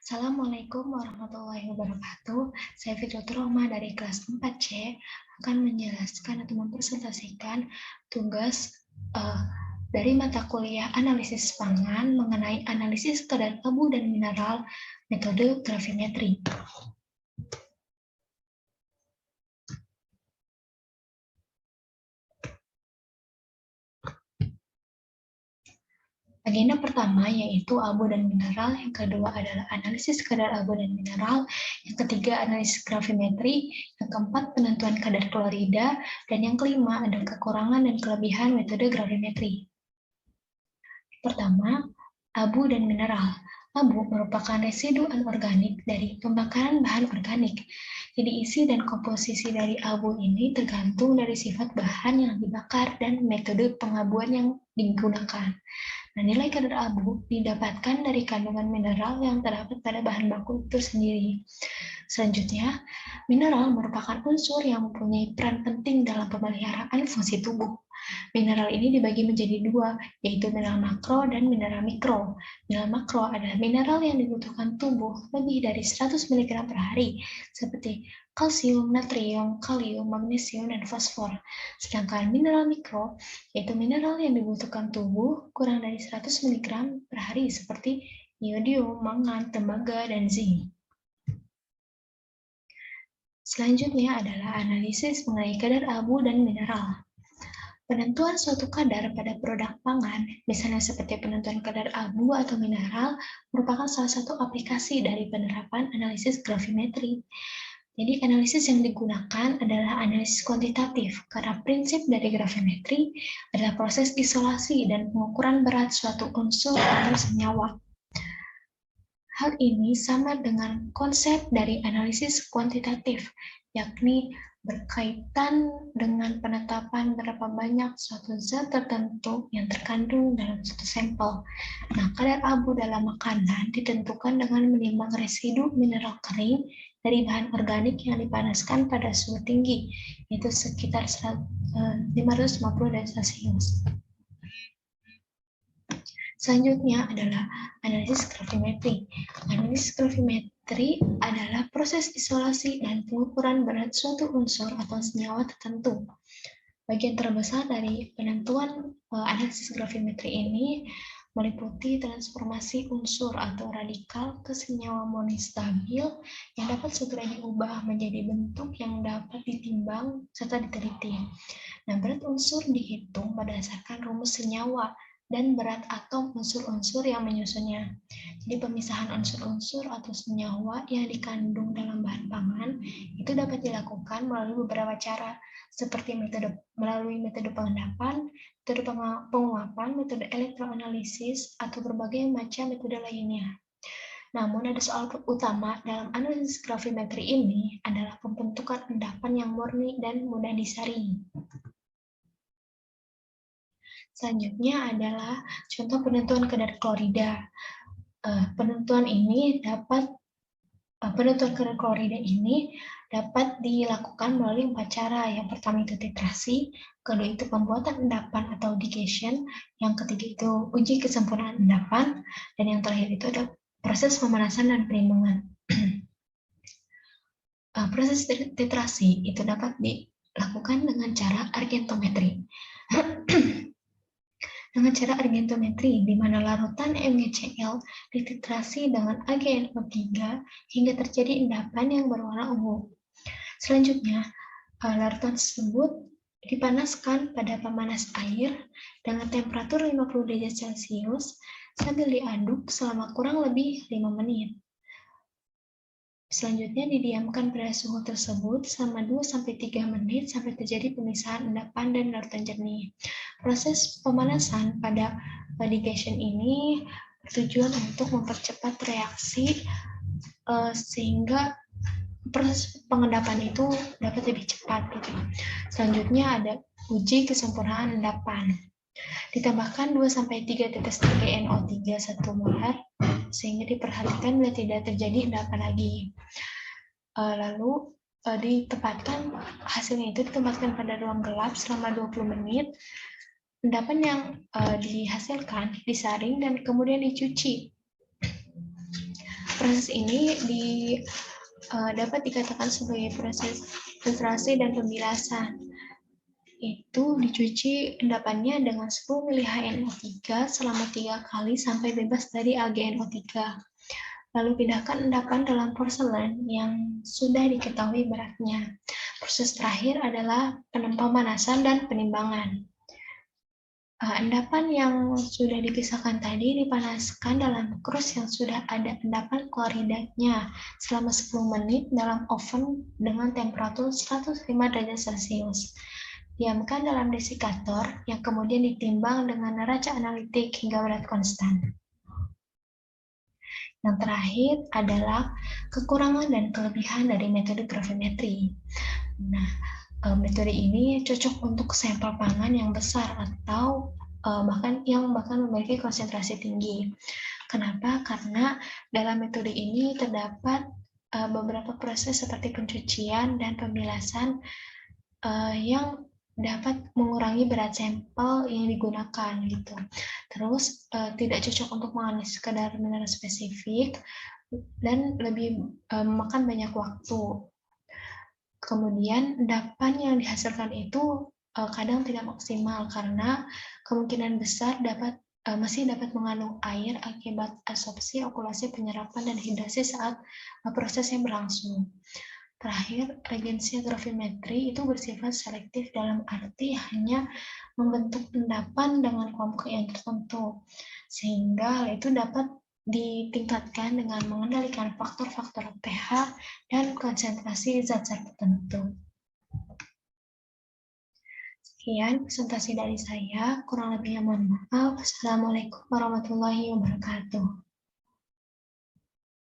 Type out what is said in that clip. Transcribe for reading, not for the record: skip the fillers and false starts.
Assalamualaikum warahmatullahi wabarakatuh. Saya Fitratul Rahma dari kelas 4C akan menjelaskan atau mempresentasikan tugas dari mata kuliah analisis pangan mengenai analisis kadar abu dan mineral metode gravimetri. Agenda pertama yaitu abu dan mineral, yang kedua adalah analisis kadar abu dan mineral, yang ketiga analisis gravimetri, yang keempat penentuan kadar klorida, dan yang kelima adalah kekurangan dan kelebihan metode gravimetri. Pertama, abu dan mineral. Abu merupakan residu anorganik dari pembakaran bahan organik. Jadi isi dan komposisi dari abu ini tergantung dari sifat bahan yang dibakar dan metode pengabuan yang digunakan. Nah, nilai kadar abu didapatkan dari kandungan mineral yang terdapat pada bahan baku itu sendiri. Selanjutnya, mineral merupakan unsur yang mempunyai peran penting dalam pemeliharaan fungsi tubuh. Mineral ini dibagi menjadi dua, yaitu mineral makro dan mineral mikro. Mineral makro adalah mineral yang dibutuhkan tubuh lebih dari 100 mg per hari, seperti kalsium, natrium, kalium, magnesium, dan fosfor. Sedangkan mineral mikro, yaitu mineral yang dibutuhkan tubuh kurang dari 100 mg per hari, seperti iodium, mangan, tembaga, dan zinc. Selanjutnya adalah analisis mengenai kadar abu dan mineral. Penentuan suatu kadar pada produk pangan, misalnya seperti penentuan kadar abu atau mineral, merupakan salah satu aplikasi dari penerapan analisis gravimetri. Jadi analisis yang digunakan adalah analisis kuantitatif, karena prinsip dari gravimetri adalah proses isolasi dan pengukuran berat suatu unsur atau senyawa. Hal ini sama dengan konsep dari analisis kuantitatif, yakni berkaitan dengan penetapan berapa banyak suatu zat tertentu yang terkandung dalam suatu sampel. Nah, kadar abu dalam makanan ditentukan dengan menimbang residu mineral kering dari bahan organik yang dipanaskan pada suhu tinggi, yaitu sekitar 550 derajat Celcius. Selanjutnya adalah analisis gravimetri. Analisis gravimetri adalah proses isolasi dan pengukuran berat suatu unsur atau senyawa tertentu. Bagian terbesar dari penentuan analisis gravimetri ini meliputi transformasi unsur atau radikal ke senyawa monostabil yang dapat segera diubah menjadi bentuk yang dapat ditimbang serta diteliti. Nah, berat unsur dihitung berdasarkan rumus senyawa dan berat atom unsur-unsur yang menyusunnya. Jadi pemisahan unsur-unsur atau senyawa yang dikandung dalam bahan pangan itu dapat dilakukan melalui beberapa cara, seperti melalui metode pengendapan, metode penguapan, metode elektroanalisis, atau berbagai macam metode lainnya. Namun ada soal utama dalam analisis gravimetri ini adalah pembentukan endapan yang murni dan mudah disaring. Selanjutnya adalah contoh penentuan kadar klorida. Penentuan kadar klorida ini dapat dilakukan melalui 4 cara. Yang pertama itu titrasi, kedua itu pembuatan endapan atau digestion, yang ketiga itu uji kesempurnaan endapan, dan yang terakhir itu ada proses pemanasan dan penimbangan. Proses titrasi itu dapat dilakukan dengan cara argentometri. Dengan cara argentometri, di mana larutan MgCl dititrasi dengan AgNO3 hingga terjadi endapan yang berwarna ungu. Selanjutnya, larutan tersebut dipanaskan pada pemanas air dengan temperatur 50 derajat Celcius sambil diaduk selama kurang lebih 5 menit. Selanjutnya didiamkan pada suhu tersebut selama 2-3 menit sampai terjadi pemisahan endapan dan larutan jernih. Proses pemanasan pada digestion ini bertujuan untuk mempercepat reaksi sehingga proses pengendapan itu dapat lebih cepat gitu. Selanjutnya ada uji kesempurnaan endapan. Ditambahkan 2-3 tetes AgNO3 1 molar sehingga diperhatikan bila tidak terjadi endapan lagi. Lalu hasilnya itu ditempatkan pada ruang gelap selama 20 menit. Endapan yang dihasilkan disaring dan kemudian dicuci. Proses ini dapat dikatakan sebagai proses filtrasi dan pembilasan. Itu dicuci endapannya dengan 10 mili HNO3 selama 3 kali sampai bebas dari AgNO3. Lalu pindahkan endapan dalam porselen yang sudah diketahui beratnya. Proses terakhir adalah pemanasan dan penimbangan. Endapan yang sudah dipisahkan tadi dipanaskan dalam krus yang sudah ada endapan kloridanya selama 10 menit dalam oven dengan temperatur 105 derajat Celcius. Diamkan dalam desikator yang kemudian ditimbang dengan neraca analitik hingga berat konstan. Yang terakhir adalah kekurangan dan kelebihan dari metode gravimetri. Nah, metode ini cocok untuk sampel pangan yang besar atau bahkan memiliki konsentrasi tinggi. Kenapa? Karena dalam metode ini terdapat beberapa proses seperti pencucian dan pembilasan yang dapat mengurangi berat sampel yang digunakan gitu. Terus tidak cocok untuk menganalisis kadar mineral spesifik dan lebih memakan banyak waktu. Kemudian endapan yang dihasilkan itu kadang tidak maksimal karena kemungkinan besar masih dapat mengandung air akibat absorpsi, okulasi, penyerapan, dan hidrasi saat prosesnya berlangsung. Terakhir, regensia gravimetri itu bersifat selektif dalam arti hanya membentuk endapan dengan kelompok ion tertentu, sehingga hal itu dapat ditingkatkan dengan mengendalikan faktor-faktor pH dan konsentrasi zat-zat tertentu. Sekian presentasi dari saya, kurang lebihnya mohon maaf. Assalamualaikum warahmatullahi wabarakatuh.